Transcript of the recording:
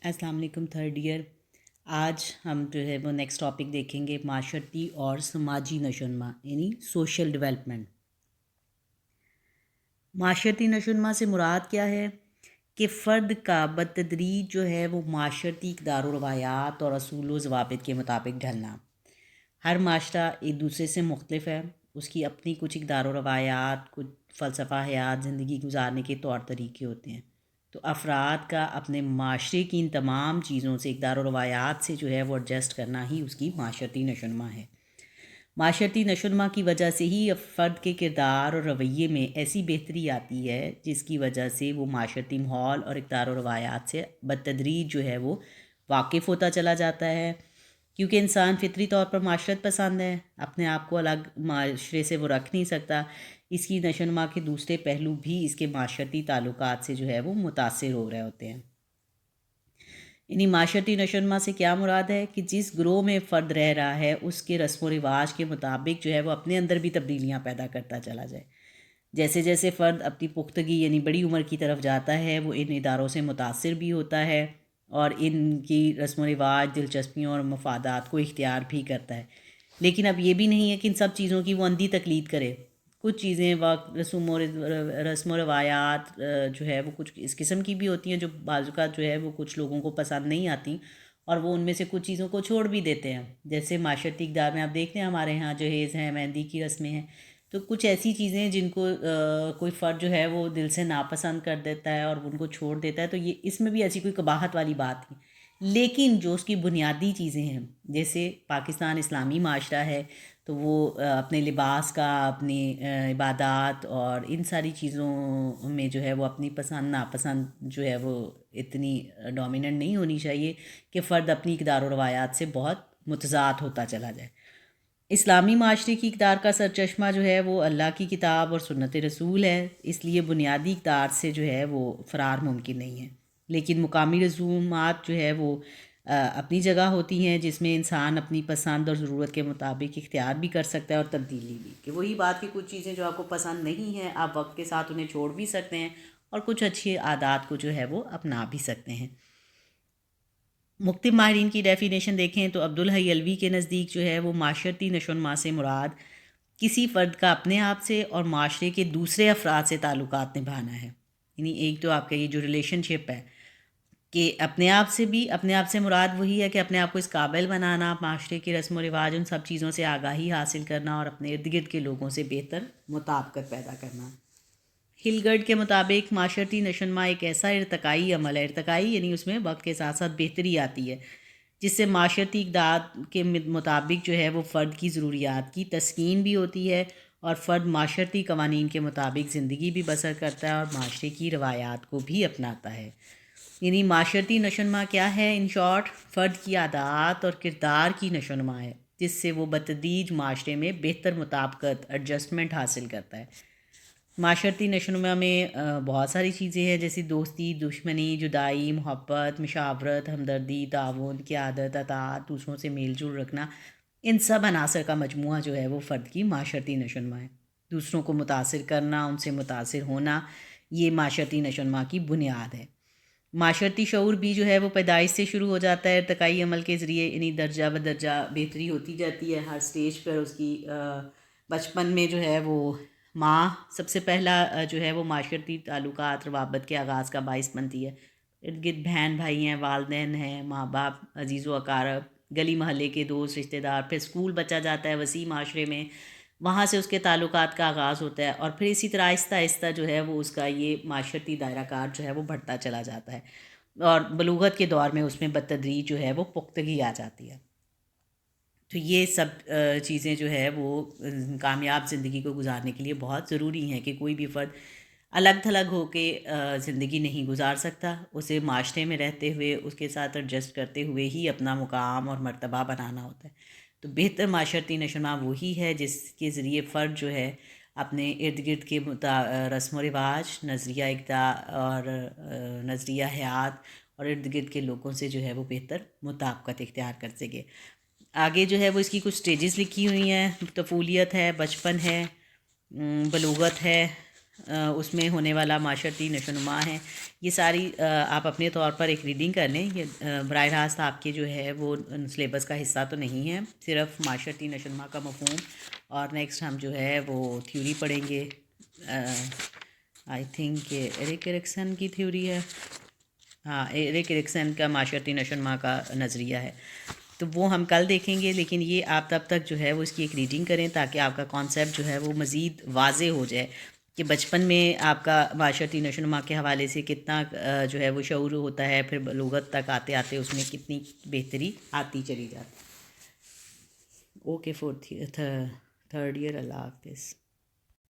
अस्सलाम वालेकुम third year. आज हम जो है वो नेक्स्ट टॉपिक देखेंगे माशरती और समाजी नशोनमा यानी सोशल डेवलपमेंट। माशरती नशोनमा से मुराद क्या है कि फ़र्द का बतदरीज जो है वो माशरती इक़दार व रवायात और असूल व ज़वाबित के मुताबिक ढलना। हर माशरा एक दूसरे से मुख्तलिफ है, उसकी अपनी कुछ इक़दार व रवायात, कुछ फ़लसफ़ा हयात, ज़िंदगी गुजारने के तौर तरीके होते हैं। तो अफराद का अपने माशरे की इन तमाम चीज़ों से इक़दार व रवायात से जो है वो एडजस्ट करना ही उसकी माशरती नशोनमा है। माशरती नशोनमा की वजह से ही फ़र्द के किरदार और रवैये में ऐसी बेहतरी आती है जिसकी वजह से वो माशरती माहौल और इक़दार व रवायात से बतदरीज जो है वो वाकिफ़ होता चला जाता है। क्योंकि इंसान फितरी तौर पर माशरत पसंद है, अपने आप को अलग माशरे से वो रख नहीं सकता। इसकी नशोनमा के दूसरे पहलू भी इसके माशरती ताल्लुकात से जो है वो मुतासिर हो रहे होते हैं। यानी माशरती नशोनमा से क्या मुराद है कि जिस ग्रोह में फ़र्द रह रहा है उसके रस्म व रिवाज के मुताबिक जो है वो अपने अंदर भी तब्दीलियाँ पैदा करता चला जाए। जैसे जैसे फ़र्द अपनी पुख्तगी यानी बड़ी उम्र की तरफ जाता है वो इन इदारों से मुतासिर भी होता है और इनकी रस्म व रिवाज, दिलचस्पियों और मफादात को इख्तियार भी करता है। लेकिन अब ये भी नहीं है कि इन सब चीज़ों की वो अंधी तकलीद करे। कुछ चीज़ें वक्त रस्म व रवायात जो है वो कुछ इस किस्म की भी होती हैं जो बाज़ात जो है वो कुछ लोगों को पसंद नहीं आती और वो उनमें से कुछ चीज़ों को छोड़ भी देते हैं। जैसे माशरती इक़दार में आप देखते हैं हमारे यहाँ जहेज़ हैं, मेहंदी की रस्में हैं, तो कुछ ऐसी चीज़ें जिनको कोई फ़र्द जो है वो दिल से नापसंद कर देता है और उनको छोड़ देता है, तो ये इसमें भी ऐसी कोई कबाहत वाली बात नहीं। लेकिन जो उसकी बुनियादी चीज़ें हैं, जैसे पाकिस्तान इस्लामी माशरा है, तो वो अपने लिबास का, अपनी इबादत और इन सारी चीज़ों में जो है वो अपनी पसंद नापसंद जो है वो इतनी डोमिनेंट नहीं होनी चाहिए कि फ़र्द अपनी इक़दार व रवायात से बहुत मुतज़ाद होता चला जाए। इस्लामी माशरे की इक़दार का सरचश्मा जो है वो अल्लाह की किताब और सुन्नत रसूल है, इसलिए बुनियादी इक़दार से जो है वो फ़रार मुमकिन नहीं है। लेकिन मुकामी रसूमात जो है वो अपनी जगह होती हैं जिसमें इंसान अपनी पसंद और ज़रूरत के मुताबिक इख्तियार भी कर सकता है और तब्दीली भी, कि वही बात की कुछ चीज़ें जो आपको पसंद नहीं हैं आप वक्त के साथ उन्हें छोड़ भी सकते हैं और कुछ अच्छी आदात को जो है वो अपना भी सकते हैं। मुख्तलिफ माहिरीन की डेफिनेशन देखें तो अब्दुल हई अलवी के नज़दीक जो है वो माशरती नशोनमा से मुराद किसी फ़र्द का अपने आप से और माशरे के दूसरे अफराद से ताल्लुकात निभाना है। यानी एक तो आपका ये जो रिलेशनशिप है कि अपने आप से मुराद वही है कि अपने आप को इस काबिल बनाना, माशरे की रस्म व रिवाज उन सब चीज़ों से आगाही हासिल करना और अपने इर्द गिर्द के लोगों से बेहतर मुताबिकत पैदा करना। हिलगर्ड के मुताबिक माशरती नशोनमा एक ऐसा इर्तकाई अमल है, इर्तकाई यानी उसमें वक्त के साथ साथ बेहतरी आती है, जिससे माशरती इक़दार के मुताबिक जो है वो फ़र्द की ज़रूरियात की तस्कीन भी होती है और फ़र्द माशरती कवानीन के मुताबिक ज़िंदगी भी बसर करता है और माशरे की रवायात को भी अपनाता है। यानी माशरती नशोनमा क्या है? इन शॉर्ट, फ़र्द की आदात और किरदार की नशोनमा है जिससे वो बतदरीज माशरे में बेहतर मुताबिकत, एडजस्टमेंट हासिल करता है। माशरती नशोनमा में बहुत सारी चीज़ें हैं जैसे दोस्ती, दुश्मनी, जुदाई, मोहब्बत, मशावरत, हमदर्दी, ताउन, क़यादत, अतात, दूसरों से मेल जोल रखना, इन सब अनासर का मजमूआ जो है वो फ़र्द की माशरती नशोनमा है। दूसरों को मुतासिर करना, उनसे मुतासिर होना, ये माशरती नशोनमा की बुनियाद है। माशरती शऊर भी जो है वो पैदाइश से शुरू हो जाता है, इर्तकाई अमल के ज़रिए यानी दर्जा ब दर्जा बेहतरी होती जाती है हर स्टेज पर उसकी। बचपन में जो है वो माँ सबसे पहला जो है वो माशरती ताल्लुकात रवाबत के आगाज़ का बाइस बनती है। इर्द गिर्द बहन भाई हैं, वालदैन हैं, माँ बाप, अजीज़ व अकारब, गली महल्ले के दोस्त रिश्तेदार, फिर स्कूल बच्चा जाता है वसी माशरे में, वहाँ से उसके ताल्लुकात का आगाज़ होता है और फिर इसी तरह आहिस्ता आहिस्ता जो है वो उसका ये माशरती दायरा कार जो है वो बढ़ता चला जाता है और बलूगत के दौर में उसमें बतदरीज जो है वो पुख्तगी आ जाती है। तो ये सब चीज़ें जो है वो कामयाब ज़िंदगी को गुजारने के लिए बहुत ज़रूरी हैं कि कोई भी फ़र्द अलग थलग होके ज़िंदगी नहीं गुजार सकता। उसे माशरे में रहते हुए उसके साथ एडजस्ट करते हुए ही अपना मुकाम और मर्तबा बनाना होता है। तो बेहतर माशरती नशोनमा वही है जिसके ज़रिए फ़र्द जो है अपने इर्द गिर्द के रस्म व रिवाज, नज़रिया इक़दा और नज़रिया हयात और इर्द गिर्द के लोगों से जो है वो बेहतर मुताबिकत इख्तियार कर सके। आगे जो है वो इसकी कुछ स्टेजेस लिखी हुई हैं। तफूलियत है, बचपन है, बलूगत है, اس میں ہونے والا معاشرتی نشو و نما ہے، یہ ساری آپ اپنے طور پر ایک ریڈنگ کر لیں. یہ براہ راست آپ کے جو ہے وہ سلیبس کا حصہ تو نہیں ہے، صرف معاشرتی نشو و نما کا مفہوم. اور نیکسٹ ہم جو ہے وہ تھیوری پڑھیں گے. آئی تھنک کہ ایرک ایرکسن کی تھیوری ہے. ہاں، ایرک ایرکسن کا معاشرتی نشو و نما کا نظریہ ہے، تو وہ ہم کل دیکھیں گے. لیکن یہ آپ تب تک جو ہے وہ اس کی ایک ریڈنگ کریں تاکہ آپ کا کانسیپٹ جو ہے وہ مزید واضح ہو جائے کہ بچپن میں آپ کا معاشرتی نشو و نما کے حوالے سے کتنا جو ہے وہ شعور ہوتا ہے، پھر بلوغت تک آتے آتے اس میں کتنی بہتری آتی چلی جاتی. Okay, for third year. اللہ حافظ.